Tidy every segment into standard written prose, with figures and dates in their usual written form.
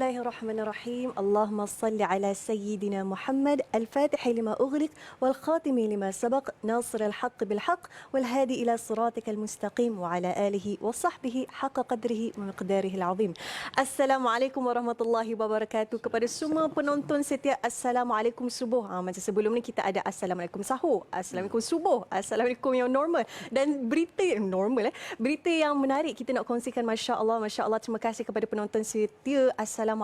Bismillahirrahmanirrahim. Allahumma salli ala Sayyidina Muhammad al-Fatihi lima ughliq wal khatimi lima sabaq nasir al-haqq bil haqq wal hadi ila siratikal mustaqim wa ala alihi wa sahbihi haqqa qadrihi wa miqdarihi al-azim. Assalamualaikum warahmatullahi wabarakatuh. Kepada semua penonton setia, Assalamualaikum subuh. Macam sebelum ni kita ada Assalamualaikum sahur, Assalamualaikum subuh, Assalamualaikum yang normal dan berita yang normal. Berita yang menarik kita nak kongsikan. Masya Allah, Masya Allah. Terima kasih kepada penonton setia. Assalamualaikum.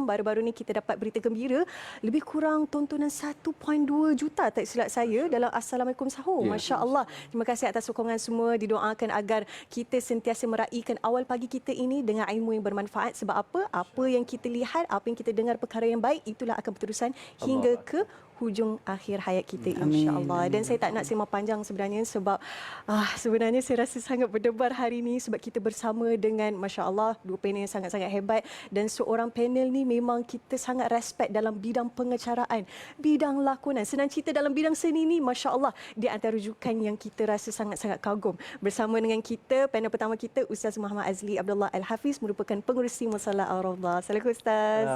Baru-baru ni kita dapat berita gembira. Lebih kurang tontonan 1.2 juta tak silap saya dalam Assalamualaikum sahur. Masya Allah. Terima kasih atas sokongan semua. Didoakan agar kita sentiasa meraihkan awal pagi kita ini dengan ilmu yang bermanfaat. Sebab apa? Apa yang kita lihat, apa yang kita dengar perkara yang baik, itulah akan berterusan hingga ke hujung akhir hayat kita, insya-Allah. Dan saya tak nak sembang panjang sebenarnya sebab sebenarnya saya rasa sangat berdebar hari ini sebab kita bersama dengan, masya-Allah, dua panel yang sangat-sangat hebat dan seorang panel ni memang kita sangat respect dalam bidang pengacaraan, bidang lakonan, senang cerita dalam bidang seni ni, masya-Allah, di antara rujukan yang kita rasa sangat-sangat kagum. Bersama dengan kita, panel pertama kita, Ustaz Muhammad Azli Abdullah Al-Hafiz, merupakan pengerusi Musalla Ar-Rawdah. Assalamualaikum Ustaz.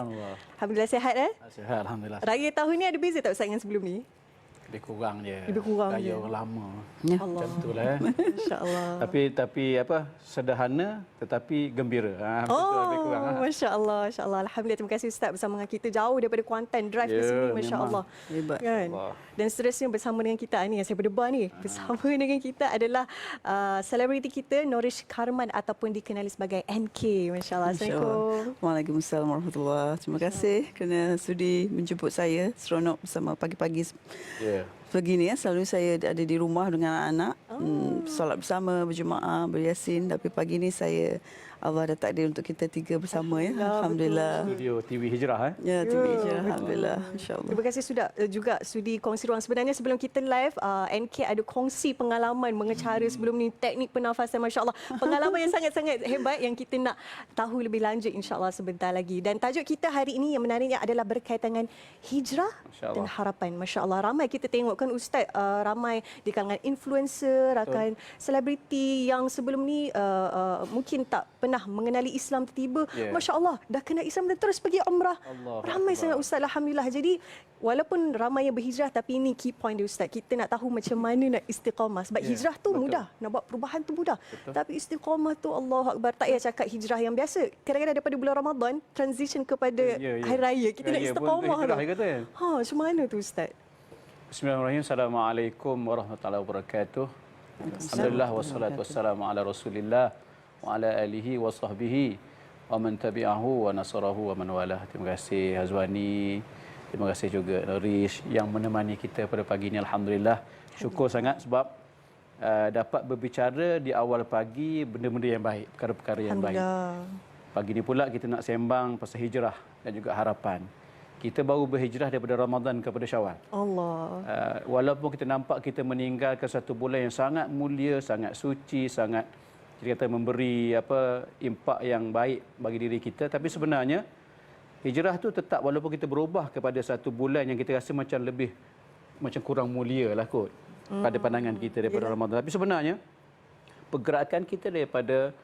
Alhamdulillah sihat Sihat, alhamdulillah. Raya tahun ni ada beza tak Ustaz dengan sebelum ni? Lebih kurang je. Lebih kurang je. Orang lama. Macam itulah. Insya-Allah. Tapi apa? Sederhana tetapi gembira. Lebih kurang. Masya-Allah, masya-Allah. Alhamdulillah, terima kasih Ustaz bersama dengan kita jauh daripada Kuantan drive ke sini, masya-Allah. Hebat. Kan? Dan seterusnya bersama dengan kita ni yang saya berdebar ni, bersama dengan kita adalah selebriti kita Norish Karman ataupun dikenali sebagai NK. Masya-Allah. Assalamualaikum. Waalaikumsalam warahmatullahi. Terima kasih kerana sudi menjemput saya. Seronok bersama pagi-pagi. Begini selalu saya ada di rumah dengan anak-anak, solat bersama, berjemaah, beryasin. Tapi pagi ni Allah dah takdir untuk kita tiga bersama ya. Alhamdulillah. Studio TV Hijrah Ya, TV Hijrah. Alhamdulillah. Insya-Allah. Terima kasih sudah juga sudi kongsi ruang. Sebenarnya sebelum kita live, NK ada kongsi pengalaman mengecara sebelum ni, teknik pernafasan, masya-Allah. Pengalaman yang sangat-sangat hebat yang kita nak tahu lebih lanjut, insya-Allah, sebentar lagi. Dan tajuk kita hari ini yang menariknya adalah berkaitan dengan hijrah dan harapan. Masya-Allah. Ramai kita tengok kan Ustaz, ramai di kalangan influencer, rakan selebriti yang sebelum ni mungkin tak pernah mengenali Islam, tiba-tiba masya-Allah dah kenal Islam dan terus pergi umrah. Ramai sangat Ustaz, alhamdulillah. Jadi walaupun ramai yang berhijrah, tapi ini key point dia Ustaz. Kita nak tahu macam mana nak istiqamah. Sebab hijrah tu mudah, nak buat perubahan tu mudah. Tapi istiqamah tu, Allahu Akbar, tak payah cakap hijrah yang biasa. Kadang-kadang daripada bulan Ramadan transition kepada hari raya, kita nak istiqamah tu. Macam mana tu Ustaz? Bismillahirrahmanirrahim. Assalamualaikum warahmatullahi wabarakatuh. Alhamdulillah wassalatu wassalamu ala Rasulillah wa ala alihi wa sahbihi wa man tabi'ahu wa nasarahu wa man walah. Terima kasih Hazwani. Terima kasih juga Norish yang menemani kita pada pagi ini. Alhamdulillah. Syukur sangat sebab dapat berbicara di awal pagi benda-benda yang baik, perkara-perkara yang baik. Pagi ini pula kita nak sembang pasal hijrah dan juga harapan. Kita baru berhijrah daripada Ramadan kepada Syawal. Walaupun kita nampak kita meninggalkan satu bulan yang sangat mulia, sangat suci, sangat kita kata memberi impak yang baik bagi diri kita, tapi sebenarnya hijrah tu tetap, walaupun kita berubah kepada satu bulan yang kita rasa macam kurang mulia lah kot pada pandangan kita daripada Ramadan, tapi sebenarnya pergerakan kita daripada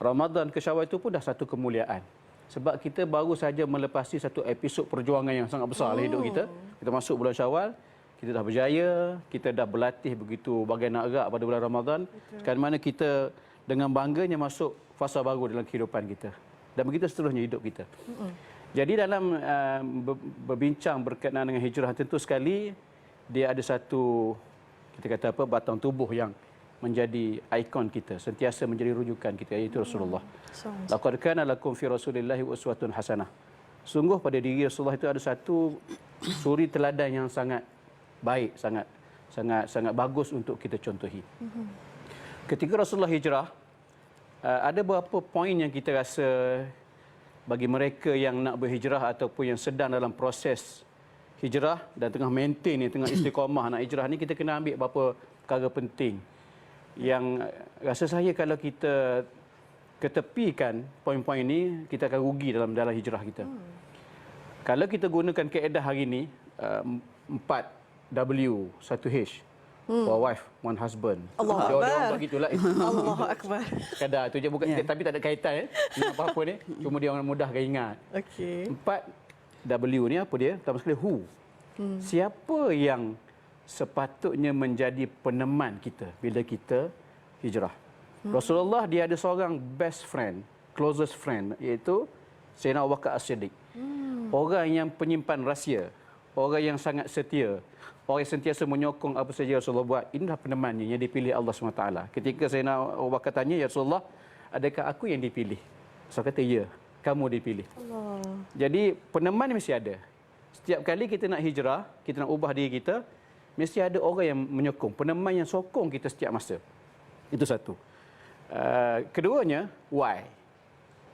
Ramadan ke Syawal itu pun dah satu kemuliaan. Sebab kita baru saja melepasi satu episod perjuangan yang sangat besar dalam hidup kita. Kita masuk bulan Syawal, kita dah berjaya, kita dah berlatih begitu bagai nak gerak pada bulan Ramadan. Sekarang mana kita dengan bangganya masuk fasa baru dalam kehidupan kita. Dan begitu seterusnya hidup kita. Jadi dalam berbincang berkenaan dengan hijrah, tentu sekali dia ada satu, kita kata batang tubuh yang menjadi ikon kita, sentiasa menjadi rujukan kita, iaitu Rasulullah. Laqad kana lakum fi Rasulillahi uswatun hasanah. Sungguh pada diri Rasulullah itu ada satu suri teladan yang sangat baik, sangat bagus untuk kita contohi. Ketika Rasulullah hijrah, ada beberapa poin yang kita rasa bagi mereka yang nak berhijrah ataupun yang sedang dalam proses hijrah dan tengah maintain ni, tengah istiqamah nak hijrah ni, kita kena ambil beberapa perkara penting yang rasa saya kalau kita ketepikan poin-poin ini, kita akan rugi dalam hijrah kita. Kalau kita gunakan kaedah hari ini 4W 1H, one wife, one husband. Allahu Dia Akbar. orang buat gitulah. Allahu Akbar. Kadar tu je bukan, tapi tak ada kaitan dengan apa-apa ni. Cuma dia orang mudahkan ingat. Okey. 4W ni apa dia? Pertama sekali who. Siapa yang sepatutnya menjadi peneman kita bila kita hijrah? Rasulullah dia ada seorang best friend, closest friend, iaitu Sayyidina Abu Bakar As-Siddiq. Orang yang penyimpan rahsia, orang yang sangat setia, orang yang sentiasa menyokong apa saja Rasulullah buat. Inilah penemannya yang dipilih Allah SWT. Ketika Sayyidina Abu Bakar tanya, "Ya Rasulullah, adakah aku yang dipilih?" Rasulullah kata, "Ya, kamu dipilih." Allah. Jadi peneman mesti ada. Setiap kali kita nak hijrah, kita nak ubah diri kita, mesti ada orang yang menyokong, peneman yang sokong kita setiap masa. Itu satu. Keduanya, why?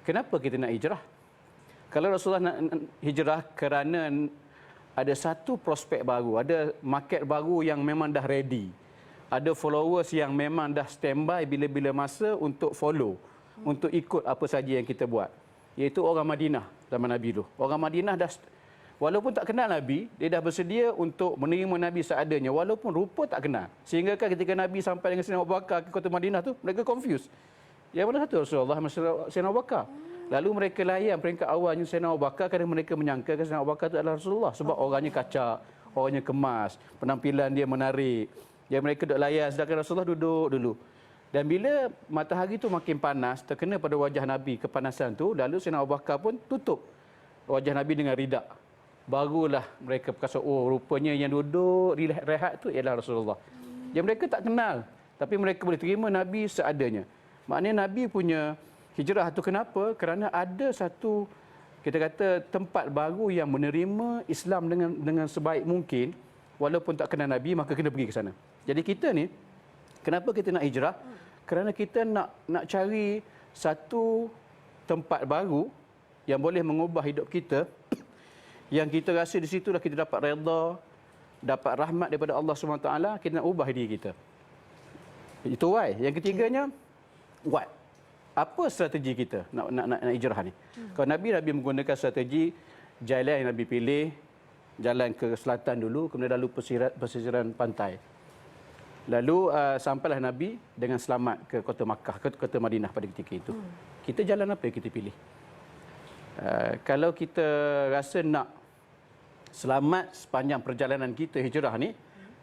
Kenapa kita nak hijrah? Kalau Rasulullah nak hijrah kerana ada satu prospek baru, ada market baru yang memang dah ready, ada followers yang memang dah standby bila-bila masa untuk follow, untuk ikut apa saja yang kita buat, iaitu orang Madinah zaman Nabi dulu. Orang Madinah dah, walaupun tak kenal Nabi, dia dah bersedia untuk menerima Nabi seadanya, walaupun rupa tak kenal. Sehingga kan ketika Nabi sampai dengan Sayyidina Abu Bakar ke kota Madinah tu, mereka confused. Yang mana satu Rasulullah, Sayyidina Abu Bakar. Lalu mereka layan peringkat awalnya Sayyidina Abu Bakar kerana mereka menyangka Sayyidina Abu Bakar itu adalah Rasulullah. Sebab orangnya kacak, orangnya kemas, penampilan dia menarik. Yang mereka duduk layan, sedangkan Rasulullah duduk dulu. Dan bila matahari tu makin panas, terkena pada wajah Nabi kepanasan tu, lalu Sayyidina Abu Bakar pun tutup wajah Nabi dengan ridak. Barulah mereka berkata, oh rupanya yang duduk rehat tu ialah Rasulullah. Yang mereka tak kenal, tapi mereka boleh terima Nabi seadanya. Maknanya Nabi punya hijrah tu kenapa? Kerana ada satu, kita kata, tempat baru yang menerima Islam dengan sebaik mungkin, walaupun tak kenal Nabi, maka kena pergi ke sana. Jadi kita ni, kenapa kita nak hijrah? Kerana kita nak cari satu tempat baru yang boleh mengubah hidup kita, yang kita rasa di situlah kita dapat redha, dapat rahmat daripada Allah SWT, kita nak ubah diri kita. Itu why. Yang ketiganya, what? Apa strategi kita nak hijrah ni? Kalau Nabi menggunakan strategi, jalan yang Nabi pilih, jalan ke selatan dulu, kemudian lalu pesisiran pantai. Lalu sampailah Nabi dengan selamat ke kota Makkah, ke kota Madinah pada ketika itu. Kita jalan apa yang kita pilih? Kalau kita rasa nak selamat sepanjang perjalanan kita hijrah ni,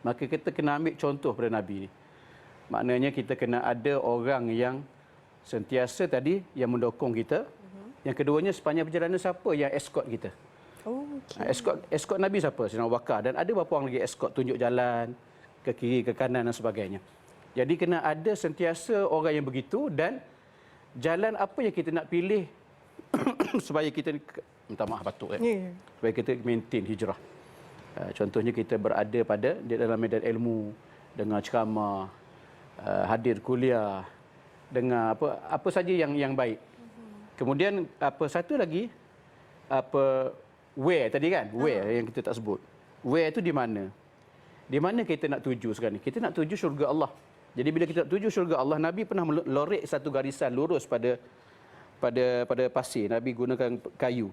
maka kita kena ambil contoh pada Nabi ni. Maknanya kita kena ada orang yang sentiasa tadi yang mendukung kita. Yang keduanya, sepanjang perjalanan siapa yang escort kita? Oh, okay. Escort Nabi siapa? Sayyidina Abu Bakar. Dan ada beberapa orang lagi escort, tunjuk jalan ke kiri, ke kanan dan sebagainya. Jadi kena ada sentiasa orang yang begitu, dan jalan apa yang kita nak pilih supaya kita, minta maaf batuk supaya kita maintain hijrah. Contohnya kita berada di dalam medan ilmu, dengar ceramah, hadir kuliah, dengar apa saja yang baik. Kemudian apa satu lagi, where tadi kan, where yang kita tak sebut. Where itu di mana? Di mana kita nak tuju sekarang ni? Kita nak tuju syurga Allah. Jadi bila kita nak tuju syurga Allah, Nabi pernah melorek satu garisan lurus pada pasir. Nabi gunakan kayu.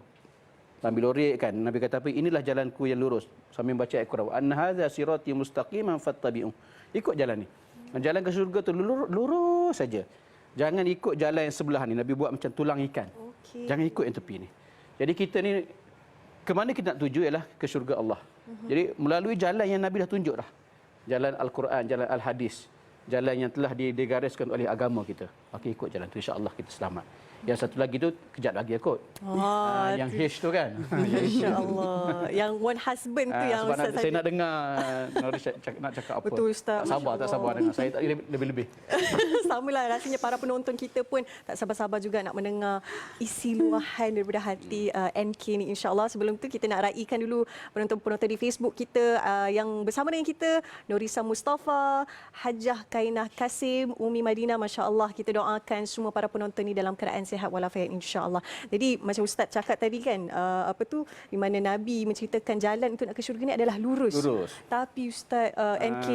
Nabi lorekkan. Nabi kata apa? Inilah jalanku yang lurus. Sambil baca Al-Quran. An hadza sirati mustaqiman fattabi'u. Ikut jalan ni. Jalan ke syurga tu lurus saja. Jangan ikut jalan yang sebelah ni. Nabi buat macam tulang ikan. Okay. Jangan ikut yang tepi ni. Jadi kita ni, ke mana kita nak tuju ialah ke syurga Allah. Jadi melalui jalan yang Nabi dah tunjuk dah. Jalan Al-Quran, jalan Al-Hadis. Jalan yang telah digariskan oleh agama kita. Okey, ikut jalan tu, insya-Allah kita selamat. Yang satu lagi tu, kejap lagi ikut. Yang H tu kan. Insya-Allah. Yang one husband tu yang sebab Ustaz saya nak dengar Nori nak cakap apa. Betul Ustaz. Tak sabar dengar. Saya tak lebih-lebih. Samalah rasanya para penonton kita pun tak sabar-sabar juga nak mendengar isi luahan daripada hati NK ni, insya-Allah. Sebelum tu kita nak raikan dulu penonton-penonton di Facebook kita yang bersama dengan kita, Norisa Mustafa, Hajah Kainah Kasim, Umi Madinah, masya-Allah. Kita doakan semua para penonton ni dalam keadaan sihat walafiat, insya-Allah. Jadi macam Ustaz cakap tadi kan, di mana Nabi menceritakan jalan untuk nak ke syurga ni adalah lurus. Tapi Ustaz NK,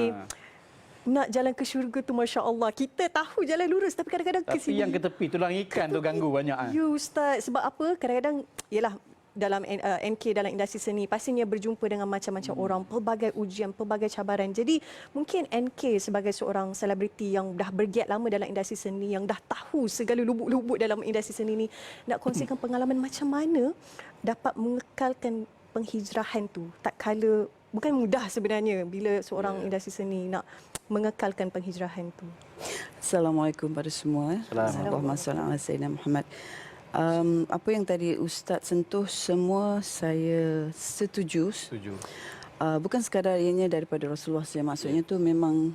nak jalan ke syurga tu, masya-Allah, kita tahu jalan lurus tapi kadang-kadang ke sini. Tapi yang ke tepi tulang ikan tu ganggu banyak. Ya Ustaz, sebab apa? Kadang-kadang ialah dalam NK dalam industri seni pastinya berjumpa dengan macam-macam orang, pelbagai ujian, pelbagai cabaran. Jadi mungkin NK sebagai seorang selebriti yang dah bergiat lama dalam industri seni, yang dah tahu segala lubuk-lubuk dalam industri seni ni, nak kongsikan pengalaman macam mana dapat mengekalkan penghijrahan tu. Tak kala bukan mudah sebenarnya bila seorang industri seni nak mengekalkan penghijrahan tu. Assalamualaikum pada semua. Assalamualaikum. Assalamualaikum Muhammad. Apa yang tadi Ustaz sentuh semua saya setuju. Setuju. Bukan sekadar ianya daripada Rasulullah SAW. Maksudnya tu memang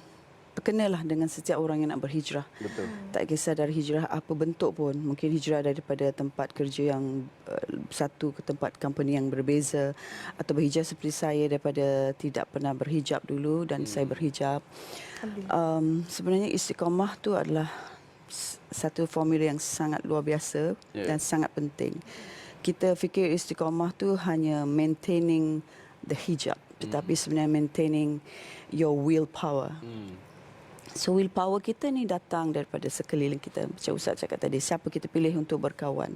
terkenalah dengan setiap orang yang nak berhijrah. Betul. Tak kisah dari hijrah apa bentuk pun. Mungkin hijrah daripada tempat kerja yang satu ke tempat company yang berbeza, atau berhijrah seperti saya daripada tidak pernah berhijab dulu dan saya berhijab. Sebenarnya istiqamah tu adalah satu formula yang sangat luar biasa dan sangat penting. Kita fikir istiqamah tu hanya maintaining the hijab, tetapi sebenarnya maintaining your willpower. So willpower kita ni datang daripada sekeliling kita. Macam Ustaz cakap tadi, siapa kita pilih untuk berkawan.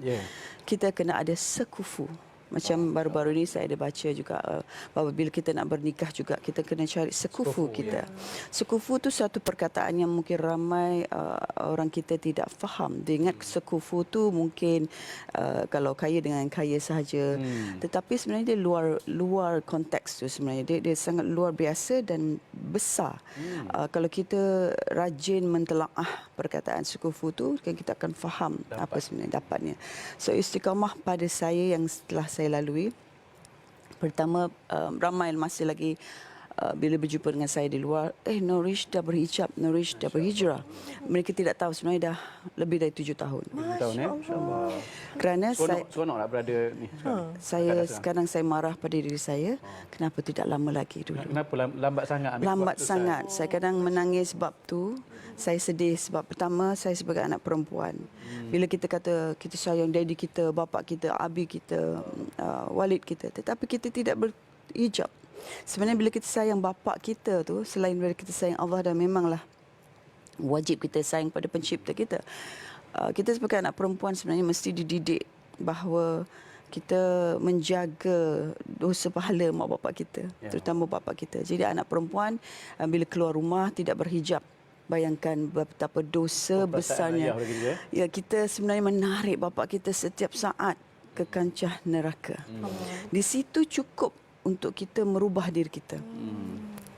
Kita kena ada sekufu. Macam baru-baru ni saya ada baca juga bahawa bila kita nak bernikah juga kita kena cari sekufu kita. Sekufu tu satu perkataan yang mungkin ramai orang kita tidak faham. Dia ingat sekufu tu mungkin kalau kaya dengan kaya sahaja. Tetapi sebenarnya dia luar konteks tu sebenarnya. Dia sangat luar biasa dan besar. Kalau kita rajin mentelaah perkataan sekufu tu, kan kita akan faham apa sebenarnya dapatnya. So istiqamah pada saya yang setelah saya lalui, pertama ramai masih lagi bila berjumpa dengan saya di luar, Nourish dah berhijab, Nourish dah berhijrah. Mereka tidak tahu sebenarnya dah lebih dari 7 tahun. 7 tahun InsyaAllah. Kerana Seronok lah berada ni. sekarang saya marah pada diri saya, kenapa tidak lama lagi dulu. Kenapa lambat sangat ambil Lambat keputusan? sangat. Saya kadang menangis sebab tu. Saya sedih sebab pertama saya sebagai anak perempuan. Bila kita kata kita sayang daddy kita, bapa kita, abi kita, walid kita, tetapi kita tidak berhijab. Sebenarnya bila kita sayang bapa kita tu, selain bila kita sayang Allah, dan memanglah wajib kita sayang pada pencipta kita. Kita sebagai anak perempuan sebenarnya mesti dididik bahawa kita menjaga dosa pahala mak bapak kita, terutama bapa kita. Jadi anak perempuan bila keluar rumah tidak berhijab, bayangkan betapa dosa besarnya. Ya, kita sebenarnya menarik bapa kita setiap saat ke kancah neraka. Di situ cukup untuk kita merubah diri kita.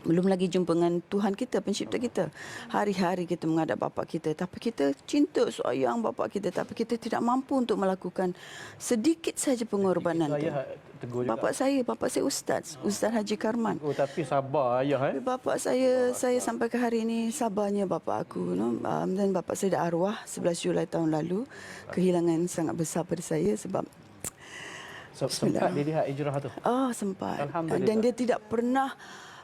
Belum lagi jumpa dengan Tuhan kita, pencipta kita. Hari-hari kita menghadap bapa kita, tapi kita cinta sayang bapa kita, tapi kita tidak mampu untuk melakukan sedikit saja pengorbanan tu. Bapa saya Ustaz Haji Karman. Oh, tapi sabar ayah Bapa saya sampai ke hari ini sabarnya bapa aku, dan bapa saya dah arwah 11 Julai tahun lalu. Kehilangan sangat besar pada saya sebab sempat dia lihat hijrah tu. Sempat. Alhamdulillah. Dan dia tidak pernah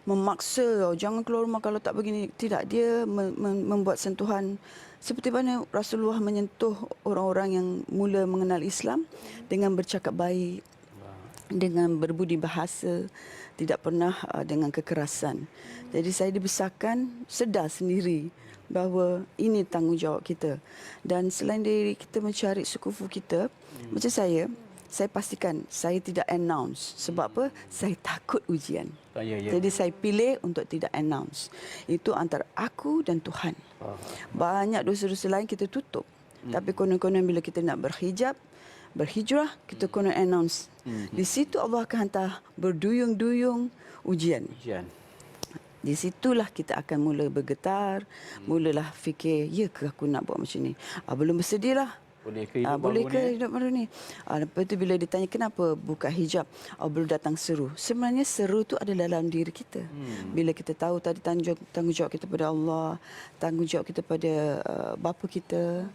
memaksa, jangan keluar rumah kalau tak begini. Tidak, dia membuat sentuhan seperti mana Rasulullah menyentuh orang-orang yang mula mengenal Islam dengan bercakap baik, dengan berbudi bahasa, tidak pernah dengan kekerasan. Jadi saya dibesarkan sedar sendiri bahawa ini tanggungjawab kita. Dan selain dari kita mencari sekufu kita, macam saya pastikan saya tidak announce. Sebab apa? Saya takut ujian. Jadi saya pilih untuk tidak announce. Itu antara aku dan Tuhan. Banyak dosa-dosa lain kita tutup. Tapi konon-konon bila kita nak berhijrah, kita konon announce. Di situ Allah akan hantar berduyung-duyung ujian. Di situlah kita akan mula bergetar, mulalah fikir, ya ke aku nak buat macam ni? Belum bersedia lah. Boleh ke hidup baru ni? Lepas tu bila ditanya kenapa buka hijab, baru datang seru. Sebenarnya seru tu ada dalam diri kita. Bila kita tahu tadi tanggungjawab kita pada Allah, tanggungjawab kita pada bapa kita,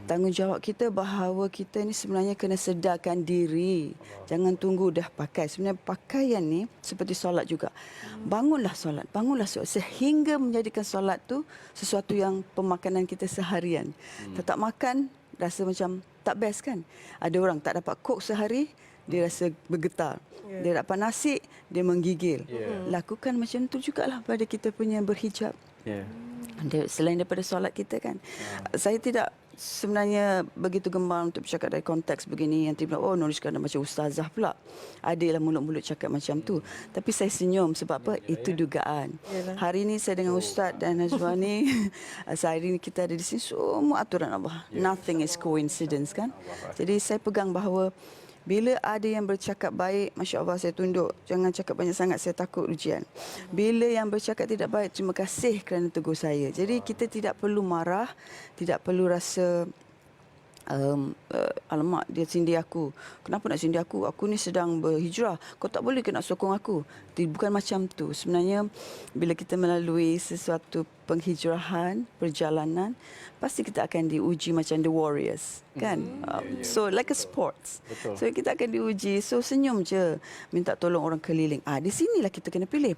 tanggungjawab kita bahawa kita ni sebenarnya kena sedarkan diri. Jangan tunggu dah pakai. Sebenarnya pakaian ni seperti solat juga. Bangunlah solat, sehingga menjadikan solat tu sesuatu yang pemakanan kita seharian. Tak makan rasa macam tak best kan. Ada orang tak dapat kok sehari, dia rasa bergetar. Dia dapat nasi, dia menggigil. Lakukan macam tu jugalah pada kita punya berhijab. Selain daripada solat kita kan. Saya tidak sebenarnya begitu gemar untuk bercakap dari konteks begini. Yang tiba oh Nurishka dah macam ustazah pula. Adalah mulut-mulut cakap macam tu. Tapi saya senyum sebab apa? Itu dugaan. Hari ini saya dengan Ustaz dan Najwani. Sehari ini kita ada di sini. Semua aturan Allah. Nothing is coincidence kan. Jadi saya pegang bahawa bila ada yang bercakap baik, Masya Allah saya tunduk. Jangan cakap banyak sangat, saya takut ujian. Bila yang bercakap tidak baik, terima kasih kerana tegur saya. Jadi kita tidak perlu marah, tidak perlu rasa, alamak dia sindir aku. Kenapa nak sindir aku? Aku ni sedang berhijrah. Kau tak boleh ke nak sokong aku? Bukan macam tu. Sebenarnya bila kita melalui sesuatu penghijrahan, perjalanan, pasti kita akan diuji macam the warriors, kan? So like a sports. Betul. So kita akan diuji. So senyum je, minta tolong orang keliling. Di sinilah kita kena pilih.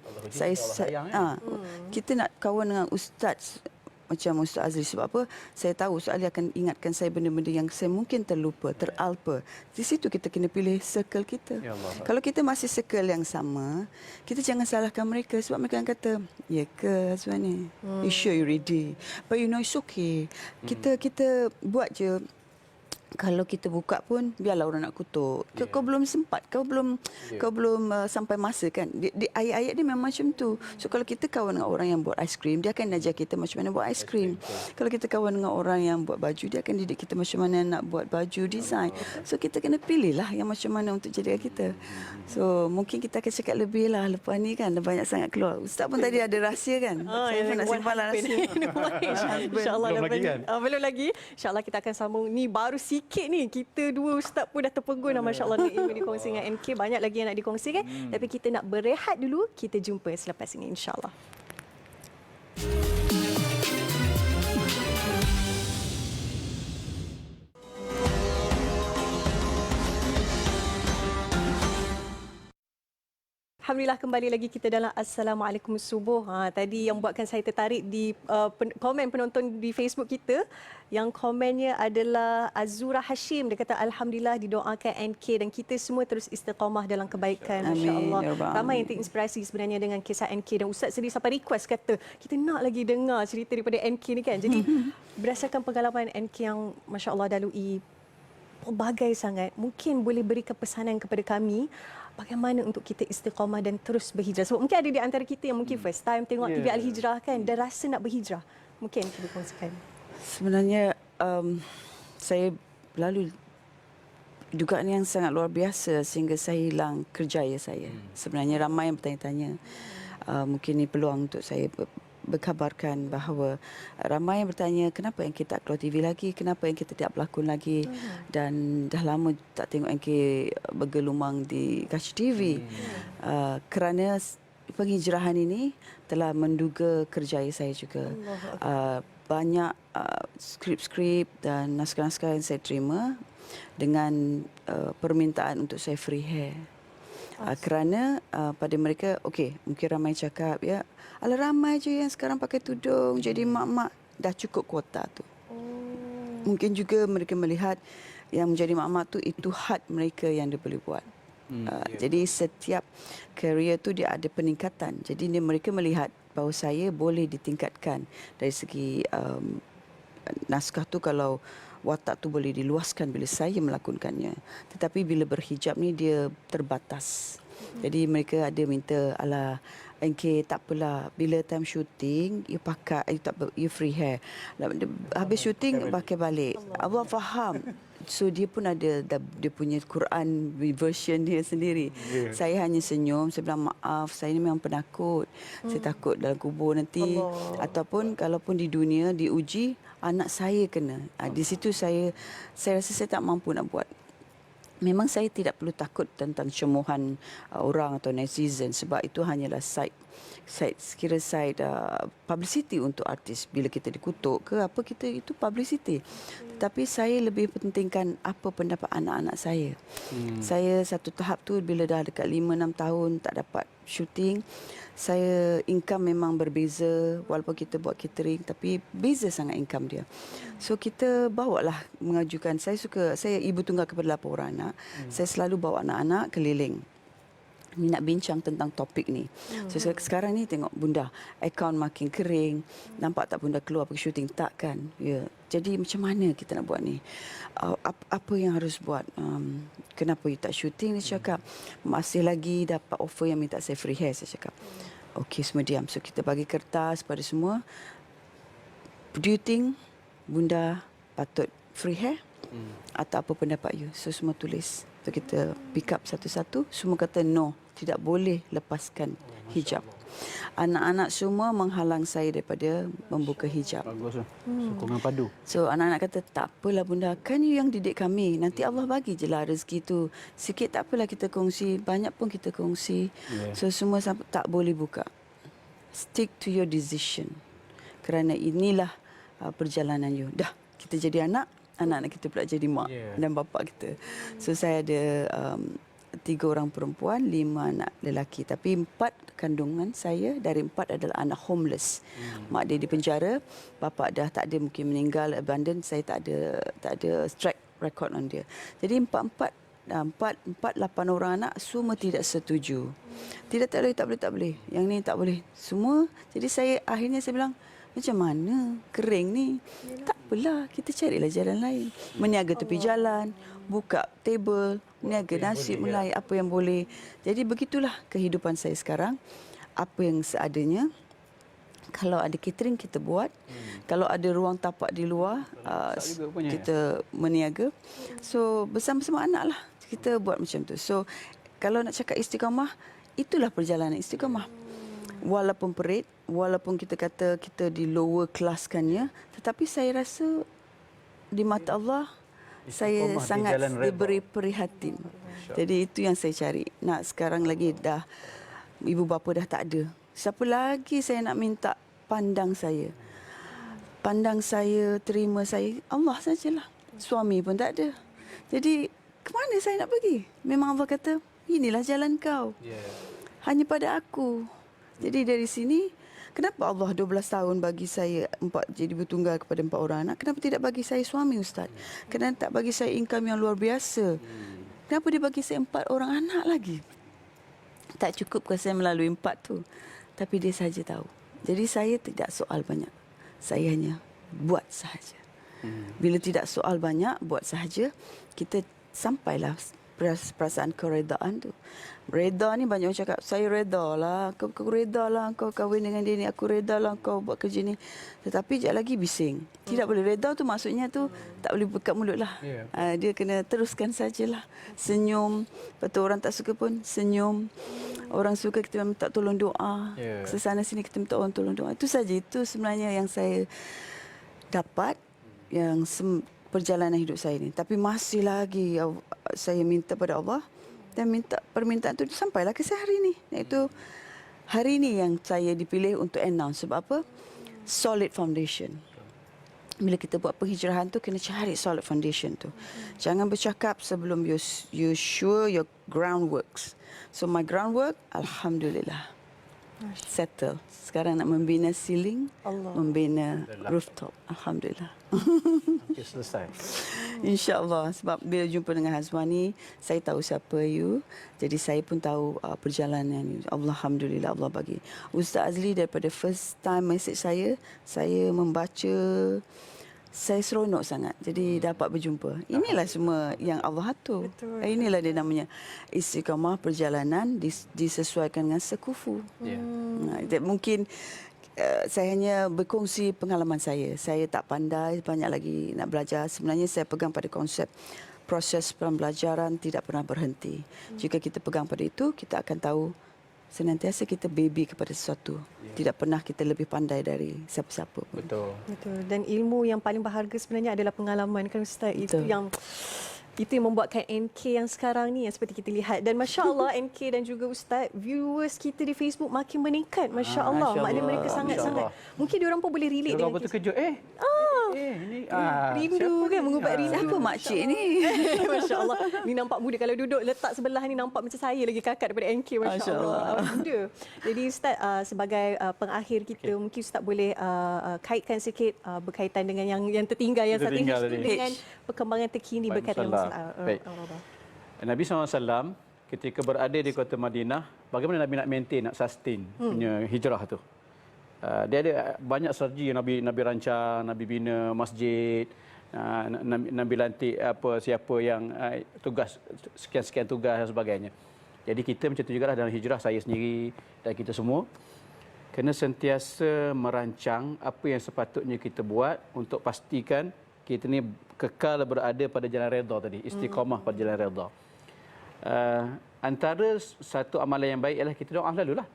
Kita nak kawan dengan ustaz macam Ustaz Azri. Sebab apa? Saya tahu Ustaz Azri akan ingatkan saya benda-benda yang saya mungkin terlupa, teralpa. Di situ kita kena pilih circle kita. Ya Allah. Kalau kita masih circle yang sama, kita jangan salahkan mereka. Sebab mereka akan kata, ya ke Azwani? You sure you ready? But you know it's okay. Kita buat je. Kalau kita buka pun biarlah orang nak kutuk. Kau belum sempat, kau belum sampai masa kan. Ayat-ayat dia memang macam tu. So kalau kita kawan dengan orang yang buat aiskrim, dia akan ajar kita macam mana buat aiskrim. Kalau kita kawan dengan orang yang buat baju, dia akan didik kita macam mana nak buat baju design. So kita kena pilih lah yang macam mana untuk jadikan kita. So mungkin kita akan cakap lebih lah lepas ni kan. Dah banyak sangat keluar. Ustaz pun tadi ada rahsia kan. Saya pun nak simpan lah rahsia. InsyaAllah Belum lagi kan? belum lagi. InsyaAllah kita akan sambung. Ni baru sikit ni. Kita dua ustaz pun dah terpegun dah. Masya Allah ilmu dikongsi dengan MK. Banyak lagi yang nak dikongsikan. Tapi kita nak berehat dulu. Kita jumpa selepas ini insyaAllah. Alhamdulillah kembali lagi kita dalam Assalamualaikum Subuh. Tadi yang buatkan saya tertarik di komen penonton di Facebook kita. Yang komennya adalah Azura Hashim. Dia kata Alhamdulillah didoakan NK dan kita semua terus istiqamah dalam kebaikan. Masya Allah. Ramai yang terinspirasi sebenarnya dengan kisah NK. Dan Ustaz sendiri sampai request kata kita nak lagi dengar cerita daripada NK ni kan. Jadi berdasarkan pengalaman NK yang Masya Allah lalui pelbagai sangat. Mungkin boleh berikan pesanan kepada kami bagaimana untuk kita istiqamah dan terus berhijrah. Sebab mungkin ada di antara kita yang mungkin first time tengok TV Al-Hijrah kan dan rasa nak berhijrah. Mungkin kita kongsikan. Sebenarnya saya lalu dugaan yang sangat luar biasa sehingga saya hilang kerjaya saya. Sebenarnya ramai yang bertanya-tanya. Mungkin ini peluang untuk saya berkabarkan bahawa ramai yang bertanya kenapa yang kita tak keluar TV lagi, kenapa yang kita tidak berlakon lagi dan dah lama tak tengok NK bergelumang di kaca TV. Kerana penghijrahan ini telah menduga kerjaya saya juga. Banyak skrip-skrip dan naskah-naskah yang saya terima dengan permintaan untuk saya free hair. Kerana pada mereka, okey, mungkin ramai cakap, ya, alah ramai je yang sekarang pakai tudung, jadi mak-mak dah cukup kuota tu. Mungkin juga mereka melihat yang menjadi mak-mak tu itu had mereka yang dia boleh buat. Jadi setiap career tu dia ada peningkatan. Jadi mereka melihat bahawa saya boleh ditingkatkan dari segi naskah tu kalau watak tu boleh diluaskan bila saya melakonkannya. Tetapi bila berhijab ni dia terbatas. Jadi mereka ada minta ala NK tak apalah bila time shooting you pakai you free hair. Habis shooting pakai balik. Allah faham. So dia pun ada dia punya Quran version dia sendiri. Saya hanya senyum, saya bilang maaf, saya ni memang penakut. Saya takut dalam kubur nanti ataupun kalaupun di dunia diuji anak saya kena. Di situ saya rasa saya tak mampu nak buat. Memang saya tidak perlu takut tentang cemuhan orang atau netizen sebab itu hanyalah side publicity untuk artis. Bila kita dikutuk ke apa, kita itu publicity. Tetapi saya lebih pentingkan apa pendapat anak-anak saya. Saya satu tahap tu bila dah dekat 5-6 tahun tak dapat syuting, saya income memang berbeza walaupun kita buat catering tapi beza sangat income dia. So kita bawalah mengajukan, saya ibu tunggal kepada 8 orang anak. Saya selalu bawa anak-anak keliling. ni nak bincang tentang topik ni. So sekarang ni tengok bunda, akaun makin kering. Nampak tak bunda keluar pergi syuting? Tak kan? Ya. Jadi macam mana kita nak buat ni? Apa yang harus buat? Kenapa you tak syuting? Dia cakap, masih lagi dapat offer yang minta saya free hair. Saya cakap, okey, semua diam. So kita bagi kertas pada semua. Do you think bunda patut free hair? Atau apa pendapat you? So semua tulis. So kita pick up satu-satu. Semua kata no, tidak boleh lepaskan hijab. Anak-anak semua menghalang saya daripada membuka hijab. Bagus. Sokongan padu. So anak-anak kata, tak apalah bunda, kan you yang didik kami. Nanti Allah bagi je lah rezeki tu. Sikit tak apalah kita kongsi, banyak pun kita kongsi. So semua tak boleh buka. Stick to your decision. Kerana inilah perjalanan you. Dah, kita jadi anak-anak kita pula jadi mak dan bapa kita. So saya ada 3 orang perempuan, 5 anak lelaki. Tapi 4 kandungan saya, dari 4 adalah anak homeless. Mak dia di penjara, bapa dah tak ada, mungkin meninggal, abandon. Saya tak ada track record on dia. Jadi 4, 8 orang anak semua tidak setuju. Tak boleh. Yang ni tak boleh. Semua. Jadi akhirnya saya bilang, macam mana? Kering ni. Tak apalah, kita carilah jalan lain. Meniaga tepi jalan, buka table, meniaga nasi, mulai apa yang boleh. Jadi begitulah kehidupan saya sekarang. Apa yang seadanya. Kalau ada catering kita buat. Kalau ada ruang tapak di luar, kita meniaga. So bersama-sama anak lah kita buat macam tu. So kalau nak cakap istiqamah, itulah perjalanan istiqamah. Walaupun perit, walaupun kita kata kita di lower kelaskannya, tetapi saya rasa di mata Allah saya sangat diberi prihatin. Jadi itu yang saya cari. Nak sekarang lagi dah ibu bapa dah tak ada. Siapa lagi saya nak minta pandang saya? Pandang saya, terima saya, Allah sajalah. Suami pun tak ada. Jadi ke mana saya nak pergi? Memang Allah kata, inilah jalan kau. Hanya pada aku. Jadi dari sini, kenapa Allah 12 tahun bagi saya jadi bertunggal kepada 4 orang anak? Kenapa tidak bagi saya suami, Ustaz? Kenapa tak bagi saya income yang luar biasa? Kenapa dia bagi saya 4 orang anak lagi? Tak cukup ke saya melalui 4 tu? Tapi dia saja tahu. Jadi saya tidak soal banyak. Saya hanya buat sahaja. Bila tidak soal banyak, buat sahaja, kita sampailah perasaan keredaan tu. Reda ni banyak orang cakap, saya reda lah, kau reda lah, kau kahwin dengan dia ni, aku reda lah, kau buat kerja ni. Tetapi sekejap lagi bising. Tidak boleh reda tu maksudnya tu tak boleh buka mulut lah. Dia kena teruskan sajalah. Senyum. Lepas tu orang tak suka pun senyum. Orang suka kita minta tolong doa. Sesana sini kita minta orang tolong doa. Itu saja. Itu sebenarnya yang saya dapat yang perjalanan hidup saya ni. Tapi masih lagi saya minta pada Allah dan minta permintaan tu sampailah ke saya hari ni. Iaitu hari ni yang saya dipilih untuk announce. Sebab apa? Solid foundation. Bila kita buat penghijrahan tu kena cari solid foundation tu. Jangan bercakap sebelum you sure your groundworks. So my groundwork, alhamdulillah, settle. Sekarang nak membina ceiling, membina rooftop. Alhamdulillah. Okay, selesai. InsyaAllah. Sebab bila jumpa dengan Hazwani, saya tahu siapa you. Jadi saya pun tahu perjalanan you. Alhamdulillah Allah bagi. Ustaz Azli daripada first time message saya membaca, saya seronok sangat. Jadi dapat berjumpa. Inilah semua yang Allah atur. Inilah dia namanya istiqamah perjalanan disesuaikan dengan sekufu. Mungkin saya hanya berkongsi pengalaman saya. Saya tak pandai, banyak lagi nak belajar. Sebenarnya saya pegang pada konsep proses pembelajaran tidak pernah berhenti. Jika kita pegang pada itu, kita akan tahu senantiasa kita baby kepada sesuatu. Tidak pernah kita lebih pandai dari siapa-siapa pun. Betul. Dan ilmu yang paling berharga sebenarnya adalah pengalaman kan Ustaz. Itu yang membuatkan NK yang sekarang ni yang seperti kita lihat. Dan Masya Allah NK dan juga Ustaz, viewers kita di Facebook makin meningkat. Masya Allah. Maknanya mereka sangat-sangat. Mungkin diorang pun boleh relate dengan kita. Terkejut. Ini rindu kan mengubat rindu. Siapa makcik ni? Masya Allah. Ni nampak muda. Kalau duduk letak sebelah ni nampak macam saya lagi kakak daripada NK. Masya Allah. Muda. Jadi Ustaz sebagai pengakhir kita, mungkin Ustaz boleh kaitkan sikit berkaitan dengan yang tertinggal yang satu ini dengan perkembangan terkini berkaitan dengan Baik. Nabi SAW ketika berada di kota Madinah, bagaimana Nabi nak maintain, nak sustain punya hijrah tu. Dia ada banyak strategi yang Nabi rancang, Nabi bina masjid, Nabi lantik siapa yang tugas sekian-sekian tugas dan sebagainya. Jadi kita macam tu jugalah dalam hijrah, saya sendiri dan kita semua kena sentiasa merancang apa yang sepatutnya kita buat untuk pastikan kita ni kekal berada pada jalan redha tadi, istiqamah pada jalan redha. Antara satu amalan yang baik ialah kita doa selalulah.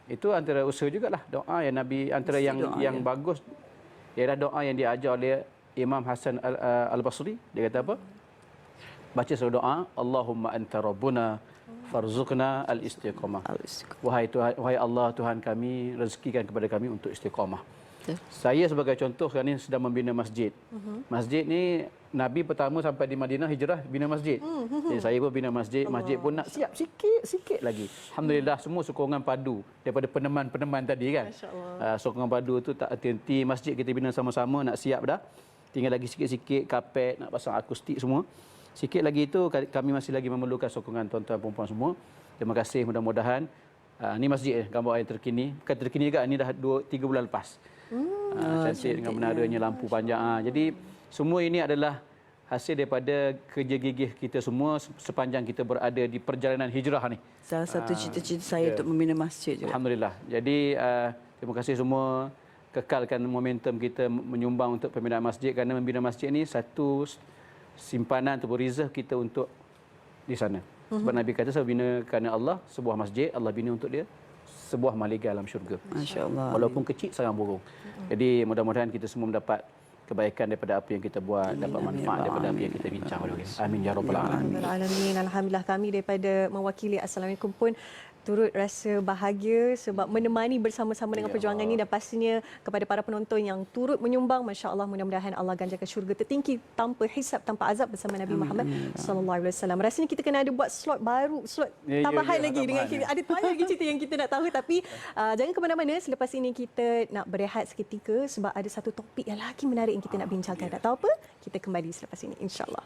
Itu antara usaha jugalah doa yang Nabi, antara yang bagus ialah doa yang diajar oleh Imam Hasan Al-Basri. Dia kata apa? Baca selalu doa, Allahumma anta rabbuna farzuqna al-istiqamah. Wahai Allah, Tuhan kami, rezekikan kepada kami untuk istiqamah. Saya sebagai contoh sekarang ni sedang membina masjid. Masjid ni Nabi pertama sampai di Madinah hijrah bina masjid. Jadi saya pun bina masjid, masjid pun nak siap sikit lagi. Alhamdulillah semua sokongan padu daripada peneman-peneman tadi kan. Sokongan padu tu tak henti-henti, masjid kita bina sama-sama nak siap dah. Tinggal lagi sikit-sikit kapet, nak pasang akustik semua. Sikit lagi itu kami masih lagi memerlukan sokongan tuan-tuan perempuan semua. Terima kasih, mudah-mudahan ni masjid gambar yang terkini. Bukan terkini juga, ni dah 2-3 bulan lepas. Cantik dengan menaranya, lampu panjang. Jadi semua ini adalah hasil daripada kerja gigih kita semua sepanjang kita berada di perjalanan hijrah ni. Salah satu cita-cita saya untuk membina masjid juga. Alhamdulillah. Jadi terima kasih semua, kekalkan momentum kita menyumbang untuk pembinaan masjid, kerana membina masjid ni satu simpanan ataupun reserve kita untuk di sana. Sebab Nabi kata, saya bina kerana Allah sebuah masjid, Allah bina untuk dia sebuah mahligai alam syurga. Masya-Allah. Walaupun kecil sarang burung. Jadi mudah-mudahan kita semua mendapat kebaikan daripada apa yang kita buat, dapat manfaat daripada apa yang kita bincang. Amin ya rabbal alamin. Alhamdulillah, kami daripada mewakili Assalamualaikum pun turut rasa bahagia sebab menemani bersama-sama dengan perjuangan ini, dan pastinya kepada para penonton yang turut menyumbang, masya-Allah, mudah-mudahan Allah ganjarkan syurga tertinggi tanpa hisab, tanpa azab bersama Nabi Muhammad sallallahu alaihi wasallam. Rasanya kita kena ada buat slot baru, slot tambahan lagi dengan kita. Ada banyak lagi cerita yang kita nak tahu, tapi jangan ke mana-mana. Selepas ini kita nak berehat seketika sebab ada satu topik yang lagi menarik yang kita nak bincangkan. Tak tahu apa? Kita kembali selepas ini, insya-Allah.